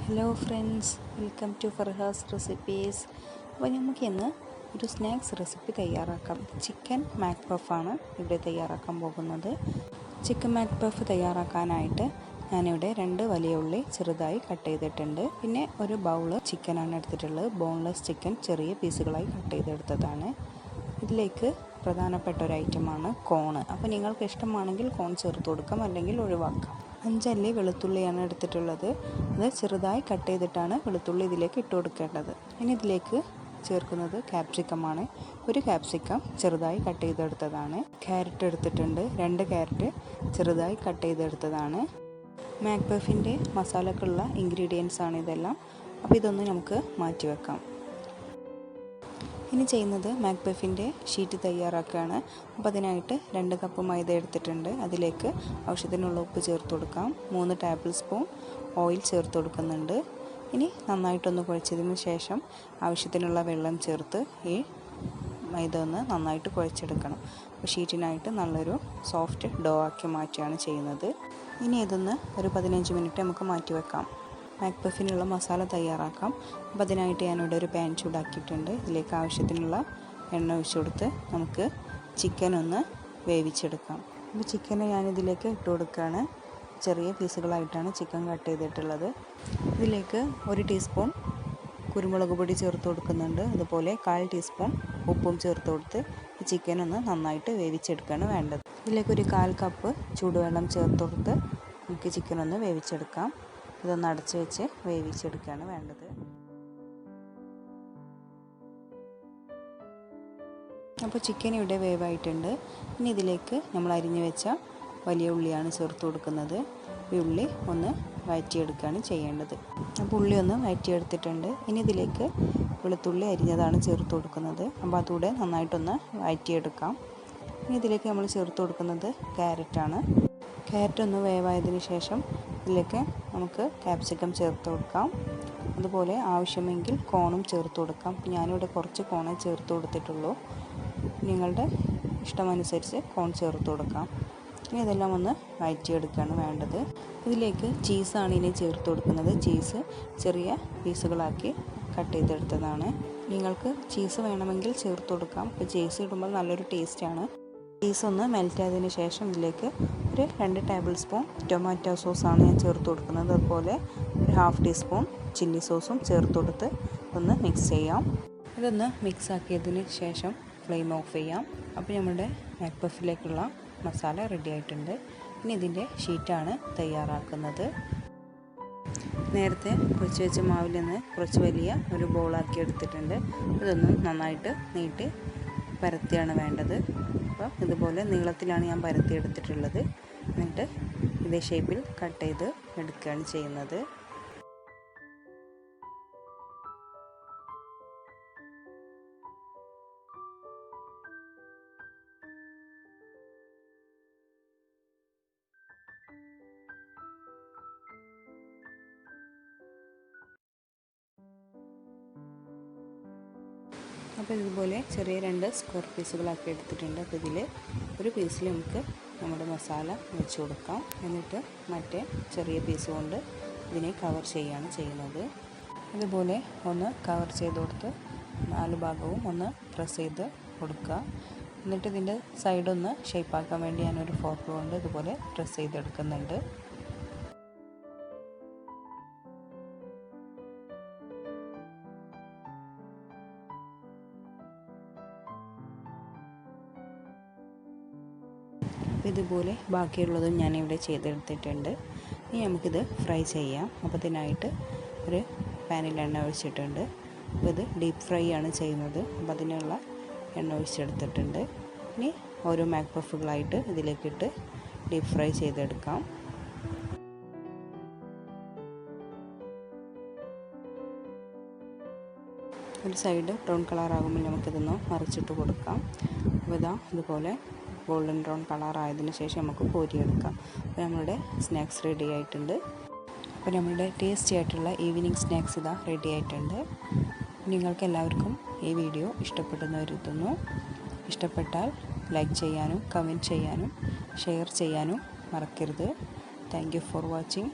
Hello friends, welcome to Farha's recipes. അപ്പോൾ നമുക്കിന്ന് ഒരു സ്നാക്സ് റെസിപ്പി തയ്യാറാക്കാം. ചിക്കൻ മാക്പഫാണ് ഇവിടെ തയ്യാറാക്കാൻ പോകുന്നത്. ചിക്കൻ മാക്പഫ് തയ്യാറാക്കാനായിട്ട് ഞാനിവിടെ 2 വലിയ ഉള്ളി ചെറുതായി കട്ട് ചെയ്തിട്ടുണ്ട്. പിന്നെ ഒരു ബൗള് ചിക്കനാണ് എടുത്തിട്ടുള്ളത്. ബോൺലെസ് ചിക്കൻ ചെറിയ പീസുകളായി കട്ട് ചെയ്തെടുത്തതാണ്. ഇതിലേക്ക് പ്രധാനപ്പെട്ട ഒരു ഐറ്റമാണ് കോണ്. അപ്പോൾ നിങ്ങൾക്ക് ഇഷ്ടമാണെങ്കിൽ കോൺ ചേർത്ത് കൊടുക്കാം, അല്ലെങ്കിൽ ഒഴിവാക്കാം. 5 അല്ലി വെളുത്തുള്ളിയാണ് എടുത്തിട്ടുള്ളത്. അത് ചെറുതായി കട്ട് ചെയ്തിട്ടാണ് വെളുത്തുള്ളി ഇതിലേക്ക് ഇട്ട് കൊടുക്കേണ്ടത്. ഇനി ഇതിലേക്ക് ചേർക്കുന്നത് ക്യാപ്സിക്കമാണ്. ഒരു ക്യാപ്സിക്കം ചെറുതായി കട്ട് ചെയ്തെടുത്തതാണ്. ക്യാരറ്റ് എടുത്തിട്ടുണ്ട്. 2 ക്യാരറ്റ് ചെറുതായി കട്ട് ചെയ്തെടുത്തതാണ്. മാക്പഫിൻ്റെ മസാലക്കുള്ള ഇൻഗ്രീഡിയൻസ് ആണ് ഇതെല്ലാം. അപ്പോൾ ഇതൊന്ന് നമുക്ക് മാറ്റി വെക്കാം. ഇനി ചെയ്യുന്നത് മാക്പഫിൻ്റെ ഷീറ്റ് തയ്യാറാക്കുകയാണ്. അപ്പോൾ അതിനായിട്ട് 2 കപ്പ് മൈദ എടുത്തിട്ടുണ്ട്. അതിലേക്ക് ആവശ്യത്തിനുള്ള ഉപ്പ് ചേർത്ത് കൊടുക്കാം. 3 ടേബിൾ സ്പൂൺ ഓയിൽ ചേർത്ത് കൊടുക്കുന്നുണ്ട്. ഇനി നന്നായിട്ടൊന്ന് കുഴച്ചതിന് ശേഷം ആവശ്യത്തിനുള്ള വെള്ളം ചേർത്ത് ഈ മൈദ ഒന്ന് നന്നായിട്ട് കുഴച്ചെടുക്കണം. അപ്പോൾ ഷീറ്റിനായിട്ട് നല്ലൊരു സോഫ്റ്റ് ഡോ ആക്കി മാറ്റുകയാണ് ചെയ്യുന്നത്. ഇനി ഇതൊന്ന് ഒരു 15 മിനിറ്റ് നമുക്ക് മാറ്റി വെക്കാം. മാക്പഫിനുള്ള മസാല തയ്യാറാക്കാം. അപ്പോൾ അതിനായിട്ട് ഞാനിവിടെ ഒരു പാൻ ചൂടാക്കിയിട്ടുണ്ട്. ഇതിലേക്ക് ആവശ്യത്തിനുള്ള എണ്ണ ഒഴിച്ച് കൊടുത്ത് നമുക്ക് ചിക്കൻ ഒന്ന് വേവിച്ചെടുക്കാം. അപ്പോൾ ചിക്കനെ ഞാനിതിലേക്ക് ഇട്ട് കൊടുക്കുകയാണ്. ചെറിയ പീസുകളായിട്ടാണ് ചിക്കൻ കട്ട് ചെയ്തിട്ടുള്ളത്. ഇതിലേക്ക് 1 ടീസ്പൂൺ കുരുമുളക് പൊടി ചേർത്ത് കൊടുക്കുന്നുണ്ട്. അതുപോലെ 1/4 ടീസ്പൂൺ ഉപ്പും ചേർത്ത് കൊടുത്ത് ഈ ചിക്കൻ ഒന്ന് നന്നായിട്ട് വേവിച്ചെടുക്കുകയാണ് വേണ്ടത്. ഇതിലേക്ക് ഒരു 1/4 കപ്പ് ചൂടുവെള്ളം ചേർത്ത് കൊടുത്ത് നമുക്ക് ചിക്കൻ ഒന്ന് വേവിച്ചെടുക്കാം. ഇതൊന്ന് അടച്ച് വെച്ച് വേവിച്ചെടുക്കുകയാണ് വേണ്ടത്. അപ്പോൾ ചിക്കൻ ഇവിടെ വേവായിട്ടുണ്ട്. ഇനി ഇതിലേക്ക് നമ്മൾ അരിഞ്ഞു വെച്ച വലിയ ഉള്ളിയാണ് ചേർത്ത് കൊടുക്കുന്നത്. ഈ ഉള്ളി ഒന്ന് വഴറ്റിയെടുക്കുകയാണ് ചെയ്യേണ്ടത്. അപ്പോൾ ഉള്ളി ഒന്ന് വഴറ്റിയെടുത്തിട്ടുണ്ട്. ഇനി ഇതിലേക്ക് വെളുത്തുള്ളി അരിഞ്ഞതാണ് ചേർത്ത് കൊടുക്കുന്നത്. അപ്പോൾ അതുകൂടെ നന്നായിട്ടൊന്ന് വഴറ്റിയെടുക്കാം. ഇനി ഇതിലേക്ക് നമ്മൾ ചേർത്ത് കൊടുക്കുന്നത് ക്യാരറ്റാണ്. ക്യാരറ്റ് ഒന്ന് വേവായതിന് ശേഷം ഇതിലേക്ക് നമുക്ക് ക്യാപ്സിക്കം ചേർത്ത് കൊടുക്കാം. അതുപോലെ ആവശ്യമെങ്കിൽ കോണും ചേർത്ത് കൊടുക്കാം. ഞാനിവിടെ കുറച്ച് കോണേ ചേർത്ത് കൊടുത്തിട്ടുള്ളൂ. നിങ്ങളുടെ ഇഷ്ടമനുസരിച്ച് കോൺ ചേർത്ത് കൊടുക്കാം. ഇനി ഇതെല്ലാം ഒന്ന് വഴറ്റിയെടുക്കുകയാണ് വേണ്ടത്. ഇതിലേക്ക് ചീസാണ് ഇനി ചേർത്ത് കൊടുക്കുന്നത്. ചീസ് ചെറിയ പീസുകളാക്കി കട്ട് ചെയ്തെടുത്തതാണ്. നിങ്ങൾക്ക് ചീസ് വേണമെങ്കിൽ ചേർത്ത് കൊടുക്കാം. ഇപ്പോൾ ചീസ് ഇടുമ്പോൾ നല്ലൊരു ടേസ്റ്റാണ്. ചീസ് ഒന്ന് മെൽറ്റ് ആയതിന് ശേഷം ഇതിലേക്ക് ഒരു 2 ടേബിൾ സ്പൂൺ ടൊമാറ്റോ സോസാണ് ഞാൻ ചേർത്ത് കൊടുക്കുന്നത്. അതുപോലെ ഒരു 1/2 ടീസ്പൂൺ ചില്ലി സോസും ചേർത്ത് കൊടുത്ത് ഒന്ന് മിക്സ് ചെയ്യാം. ഇതൊന്ന് മിക്സ് ആക്കിയതിന് ശേഷം ഫ്ലെയിം ഓഫ് ചെയ്യാം. അപ്പോൾ നമ്മുടെ മാക്പഫിലേക്കുള്ള മസാല റെഡി ആയിട്ടുണ്ട്. ഇനി ഇതിൻ്റെ ഷീറ്റാണ് തയ്യാറാക്കുന്നത്. നേരത്തെ കുഴച്ച് വെച്ച മാവിൽ നിന്ന് കുറച്ച് വലിയ ഒരു ബോളാക്കി എടുത്തിട്ടുണ്ട്. ഇതൊന്ന് നന്നായിട്ട് നീട്ടി പരത്തിയാണ് വേണ്ടത്. അപ്പോൾ ഇതുപോലെ നീളത്തിലാണ് ഞാൻ പരത്തി എടുത്തിട്ടുള്ളത്. എന്നിട്ട് ഇതേ ഷേപ്പിൽ കട്ട് ചെയ്ത് എടുക്കുകയാണ് ചെയ്യുന്നത്. അപ്പോൾ ഇതുപോലെ ചെറിയ 2 സ്ക്വയർ പീസുകളാക്കി എടുത്തിട്ടുണ്ട്. അപ്പോൾ ഇതിൽ ഒരു പീസിൽ നമുക്ക് നമ്മുടെ മസാല വെച്ച് കൊടുക്കാം. എന്നിട്ട് മറ്റേ ചെറിയ പീസ് കൊണ്ട് ഇതിനെ കവർ ചെയ്യുകയാണ് ചെയ്യുന്നത്. ഇതുപോലെ ഒന്ന് കവർ ചെയ്ത് കൊടുത്ത് 4 ഭാഗവും ഒന്ന് പ്രസ് ചെയ്ത് കൊടുക്കുക. എന്നിട്ട് ഇതിൻ്റെ സൈഡൊന്ന് ഷേപ്പാക്കാൻ വേണ്ടി ഞാനൊരു ഫോർക്ക് കൊണ്ട് ഇതുപോലെ പ്രസ് ചെയ്തെടുക്കുന്നുണ്ട്. ഇതുപോലെ ബാക്കിയുള്ളതും ഞാനിവിടെ ചെയ്തെടുത്തിട്ടുണ്ട്. ഇനി നമുക്കിത് ഫ്രൈ ചെയ്യാം. അപ്പോൾ ഇതിനായിട്ട് ഒരു പാനിൽ എണ്ണ ഒഴിച്ചിട്ടുണ്ട്. അപ്പോൾ ഇത് ഡീപ്പ് ഫ്രൈ ആണ് ചെയ്യുന്നത്. അപ്പോൾ അതിനുള്ള എണ്ണ ഒഴിച്ചെടുത്തിട്ടുണ്ട്. ഇനി ഓരോ മാക്പഫുകളായിട്ട് ഇതിലേക്കിട്ട് ഡീപ്പ് ഫ്രൈ ചെയ്തെടുക്കാം. ഒരു സൈഡ് ബ്രൗൺ കളറാകുമ്പോൾ നമുക്കിതൊന്ന് മറിച്ചിട്ട് കൊടുക്കാം. അപ്പോൾ ഇതുപോലെ ഗോൾഡൻ ബ്രൗൺ കളറായതിനു ശേഷം നമുക്ക് കോരിയെടുക്കാം. അപ്പോൾ നമ്മളുടെ സ്നാക്സ് റെഡി ആയിട്ടുണ്ട്. അപ്പോൾ നമ്മളുടെ ടേസ്റ്റി ആയിട്ടുള്ള ഈവനിങ് സ്നാക്സ് റെഡി ആയിട്ടുണ്ട്. നിങ്ങൾക്ക് എല്ലാവർക്കും ഈ വീഡിയോ ഇഷ്ടപ്പെട്ടെന്ന് കരുതുന്നു. ഇഷ്ടപ്പെട്ടാൽ ലൈക്ക് ചെയ്യാനും കമൻറ്റ് ചെയ്യാനും ഷെയർ ചെയ്യാനും മറക്കരുത്. Thank you for watching.